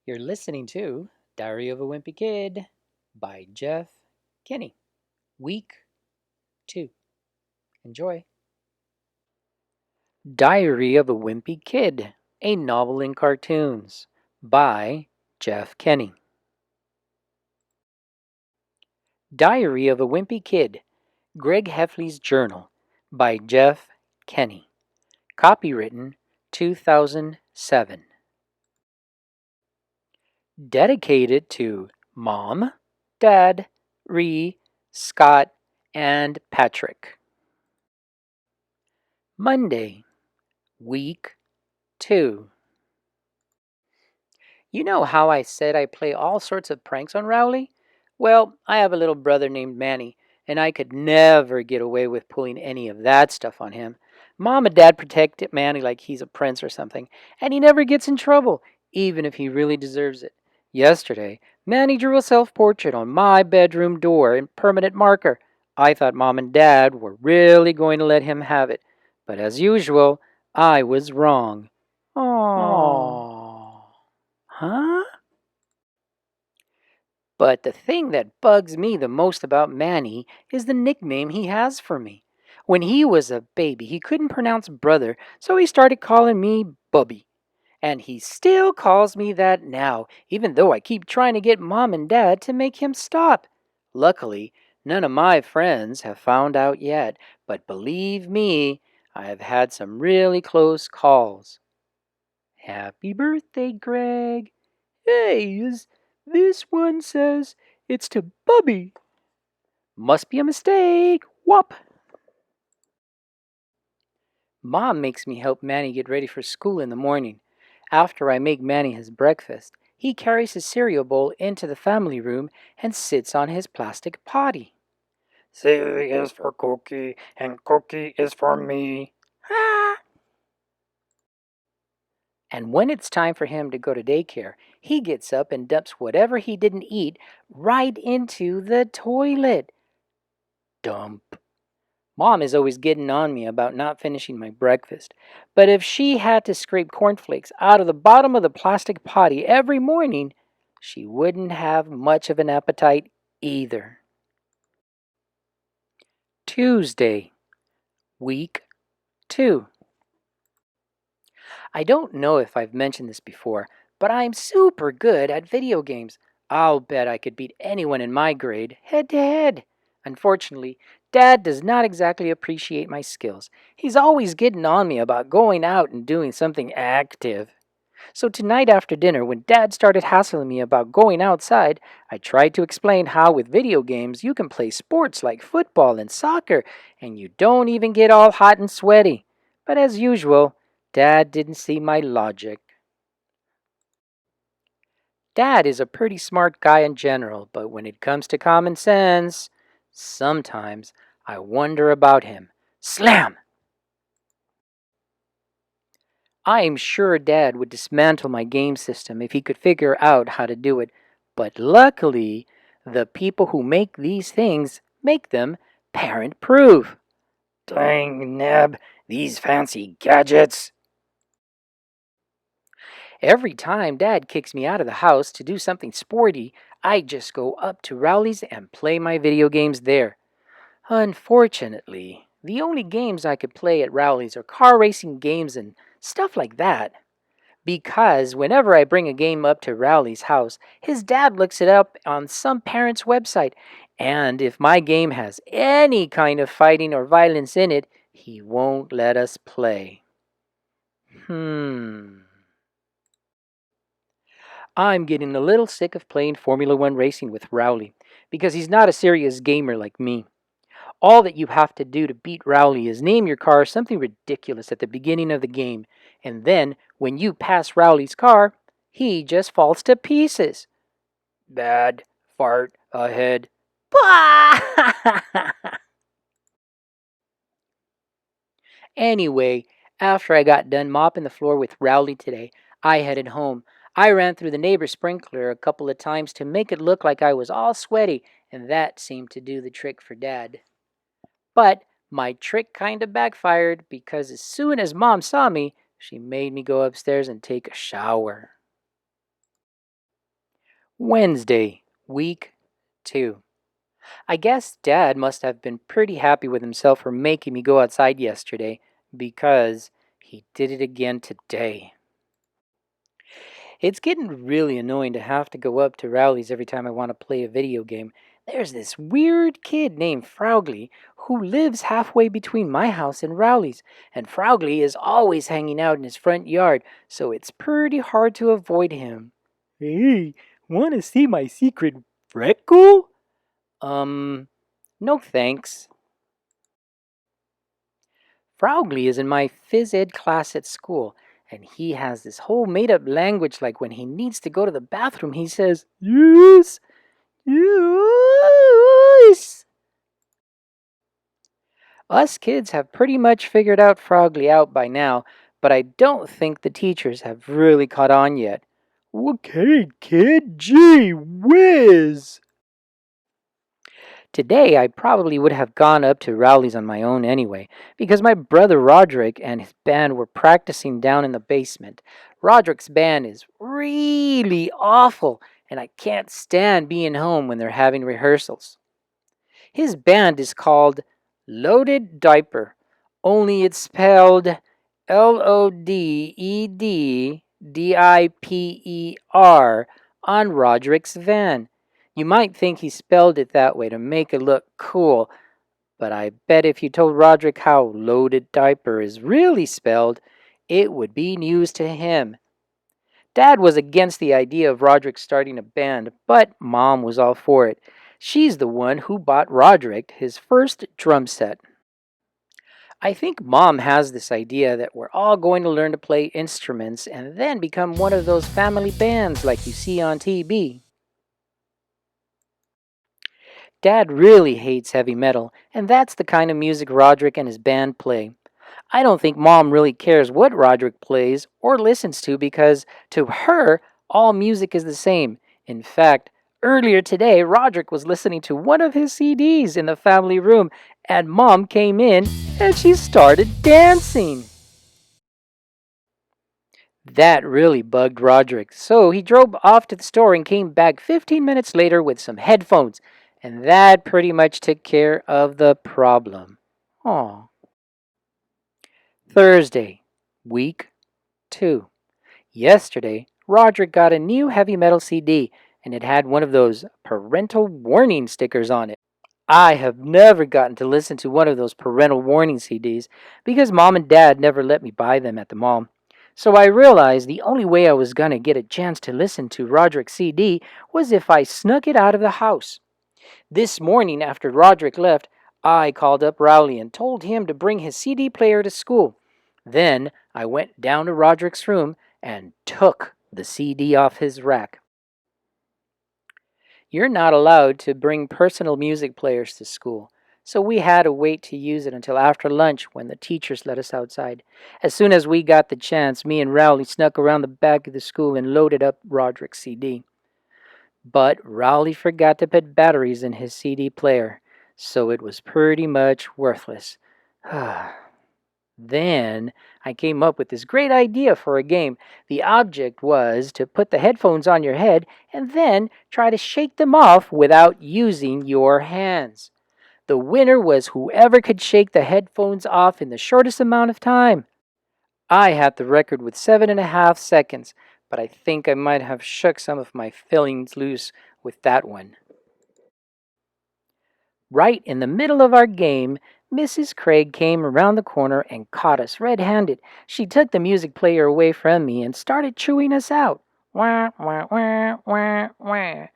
You're listening to Diary of a Wimpy Kid by Jeff Kinney, Week 2. Enjoy. Diary of a Wimpy Kid, a novel in cartoons by Jeff Kinney. Diary of a Wimpy Kid, Greg Heffley's Journal by Jeff Kinney. Copywritten 2007. Dedicated to Mom, Dad, Ree, Scott, and Patrick. Monday, Week 2. You know how I said I play all sorts of pranks on Rowley? Well, I have a little brother named Manny, and I could never get away with pulling any of that stuff on him. Mom and Dad protect Manny like he's a prince or something, and he never gets in trouble, even if he really deserves it. Yesterday, Manny drew a self-portrait on my bedroom door in permanent marker. I thought Mom and Dad were really going to let him have it, but as usual, I was wrong. Aww. Huh? But the thing that bugs me the most about Manny is the nickname he has for me. When he was a baby, he couldn't pronounce brother, so he started calling me Bubby. And he still calls me that now, even though I keep trying to get Mom and Dad to make him stop. Luckily, none of my friends have found out yet, but believe me, I have had some really close calls. Happy birthday, Greg. Hey, this one says it's to Bubby. Must be a mistake. Whop. Mom makes me help Manny get ready for school in the morning. After I make Manny his breakfast, he carries his cereal bowl into the family room and sits on his plastic potty. C is for Cookie, and Cookie is for me. Ah! And when it's time for him to go to daycare, he gets up and dumps whatever he didn't eat right into the toilet. Dump. Mom is always getting on me about not finishing my breakfast, but if she had to scrape cornflakes out of the bottom of the plastic potty every morning, she wouldn't have much of an appetite either. Tuesday, Week 2. I don't know if I've mentioned this before, but I'm super good at video games. I'll bet I could beat anyone in my grade, head to head. Unfortunately, Dad does not exactly appreciate my skills. He's always getting on me about going out and doing something active. So tonight after dinner, when Dad started hassling me about going outside, I tried to explain how with video games you can play sports like football and soccer, and you don't even get all hot and sweaty. But as usual, Dad didn't see my logic. Dad is a pretty smart guy in general, but when it comes to common sense, sometimes I wonder about him. Slam! I am sure Dad would dismantle my game system if he could figure out how to do it, but luckily, the people who make these things make them parent-proof. Dang, Neb, these fancy gadgets! Every time Dad kicks me out of the house to do something sporty, I just go up to Rowley's and play my video games there. Unfortunately, the only games I could play at Rowley's are car racing games and stuff like that. Because whenever I bring a game up to Rowley's house, his dad looks it up on some parent's website, and if my game has any kind of fighting or violence in it, he won't let us play. I'm getting a little sick of playing Formula One racing with Rowley, because he's not a serious gamer like me. All that you have to do to beat Rowley is name your car something ridiculous at the beginning of the game, and then, when you pass Rowley's car, he just falls to pieces. Bad fart ahead. Anyway, after I got done mopping the floor with Rowley today, I headed home. I ran through the neighbor's sprinkler a couple of times to make it look like I was all sweaty, and that seemed to do the trick for Dad. But my trick kind of backfired because as soon as Mom saw me, she made me go upstairs and take a shower. Wednesday, week 2. I guess Dad must have been pretty happy with himself for making me go outside yesterday, because he did it again today. It's getting really annoying to have to go up to Rowley's every time I want to play a video game. There's this weird kid named Frowgley who lives halfway between my house and Rowley's, and Frowgley is always hanging out in his front yard, so it's pretty hard to avoid him. Hey, want to see my secret freckle? No thanks. Frowgley is in my phys ed class at school, and he has this whole made up language like when he needs to go to the bathroom, he says, Yes, yes. Us kids have pretty much figured out Frowgley out by now, but I don't think the teachers have really caught on yet. Okay, kid, gee whiz. Today, I probably would have gone up to Rowley's on my own anyway, because my brother Roderick and his band were practicing down in the basement. Roderick's band is really awful, and I can't stand being home when they're having rehearsals. His band is called Loaded Diaper, only it's spelled Lodedddiper on Roderick's van. You might think he spelled it that way to make it look cool, but I bet if you told Roderick how loaded diaper is really spelled, it would be news to him. Dad was against the idea of Roderick starting a band, but Mom was all for it. She's the one who bought Roderick his first drum set. I think Mom has this idea that we're all going to learn to play instruments and then become one of those family bands like you see on TV. Dad really hates heavy metal, and that's the kind of music Roderick and his band play. I don't think Mom really cares what Roderick plays or listens to because, to her, all music is the same. In fact, earlier today, Roderick was listening to one of his CDs in the family room, and Mom came in and she started dancing. That really bugged Roderick, so he drove off to the store and came back 15 minutes later with some headphones, and that pretty much took care of the problem. Aw. Thursday, week 2. Yesterday, Roderick got a new heavy metal CD, and it had one of those parental warning stickers on it. I have never gotten to listen to one of those parental warning CDs because Mom and Dad never let me buy them at the mall. So I realized the only way I was going to get a chance to listen to Roderick's CD was if I snuck it out of the house. This morning, after Roderick left, I called up Rowley and told him to bring his CD player to school. Then I went down to Roderick's room and took the CD off his rack. You're not allowed to bring personal music players to school, so we had to wait to use it until after lunch when the teachers let us outside. As soon as we got the chance, me and Rowley snuck around the back of the school and loaded up Roderick's CD. But Rowley forgot to put batteries in his CD player, so it was pretty much worthless. Then I came up with this great idea for a game. The object was to put the headphones on your head and then try to shake them off without using your hands. The winner was whoever could shake the headphones off in the shortest amount of time. I had the record with 7.5 seconds, but I think I might have shook some of my fillings loose with that one. Right in the middle of our game, Mrs. Craig came around the corner and caught us red-handed. She took the music player away from me and started chewing us out. Wah, wah, wah, wah, wah.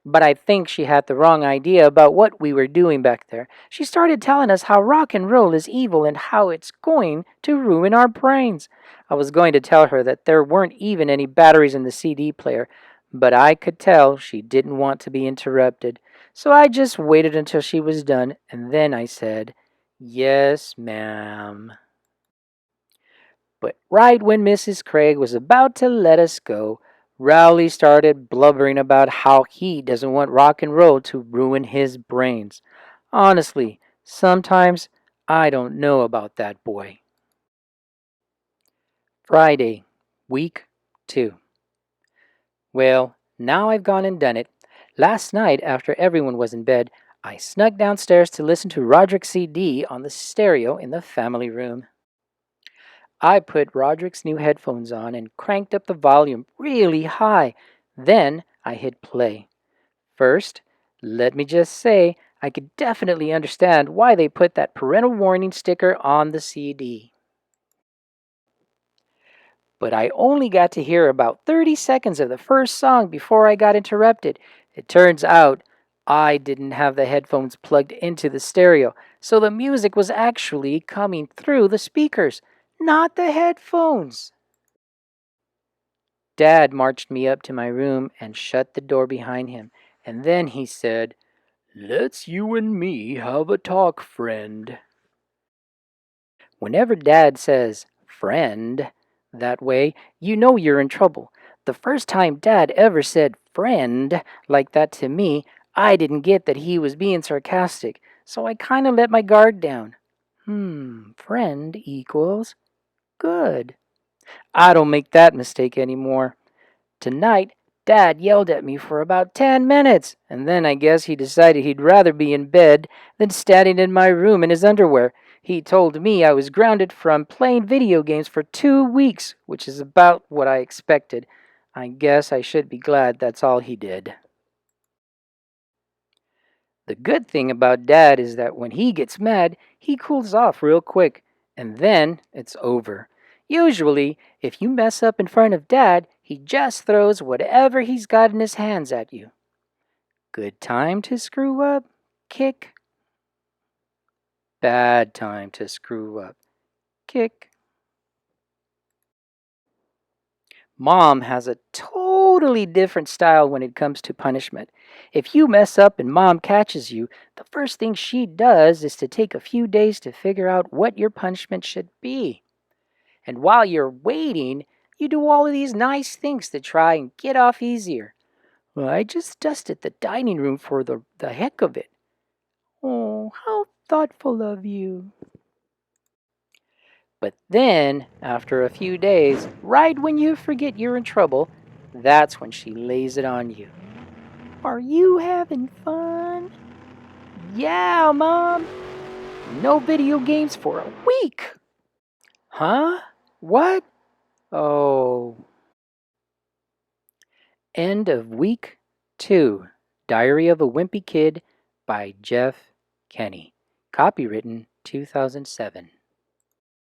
But I think she had the wrong idea about what we were doing back there. She started telling us how rock and roll is evil and how it's going to ruin our brains. I was going to tell her that there weren't even any batteries in the CD player, but I could tell she didn't want to be interrupted. So I just waited until she was done, and then I said, "Yes, ma'am." But right when Mrs. Craig was about to let us go, Rowley started blubbering about how he doesn't want rock and roll to ruin his brains. Honestly, sometimes I don't know about that boy. Friday, week 2. Well, Now I've gone and done it. Last night, after everyone was in bed, I snuck downstairs to listen to Roderick's CD on the stereo in the family room. I put Roderick's new headphones on and cranked up the volume really high. Then I hit play. First, let me just say, I could definitely understand why they put that parental warning sticker on the CD. But I only got to hear about 30 seconds of the first song before I got interrupted. It turns out I didn't have the headphones plugged into the stereo, so the music was actually coming through the speakers, not the headphones. Dad marched me up to my room and shut the door behind him, and then he said, "Let's you and me have a talk, friend." Whenever Dad says friend that way, you know you're in trouble. The first time Dad ever said friend like that to me, I didn't get that he was being sarcastic, so I kind of let my guard down. Friend equals good. I don't make that mistake anymore. Tonight, Dad yelled at me for about 10 minutes, and then I guess he decided he'd rather be in bed than standing in my room in his underwear. He told me I was grounded from playing video games for 2 weeks, which is about what I expected. I guess I should be glad that's all he did. The good thing about Dad is that when he gets mad, he cools off real quick, and then it's over. Usually, if you mess up in front of Dad, he just throws whatever he's got in his hands at you. Good time to screw up? Kick. Bad time to screw up? Kick. Mom has a totally different style when it comes to punishment. If you mess up and Mom catches you, the first thing she does is to take a few days to figure out what your punishment should be. And while you're waiting, you do all of these nice things to try and get off easier. Well, I just dusted the dining room for the heck of it. Oh, how thoughtful of you. But then, after a few days, right when you forget you're in trouble, that's when she lays it on you. Are you having fun? Yeah, Mom. No video games for a week. Huh? What? Oh. End of week 2. Diary of a Wimpy Kid by Jeff Kinney. Copywritten 2007.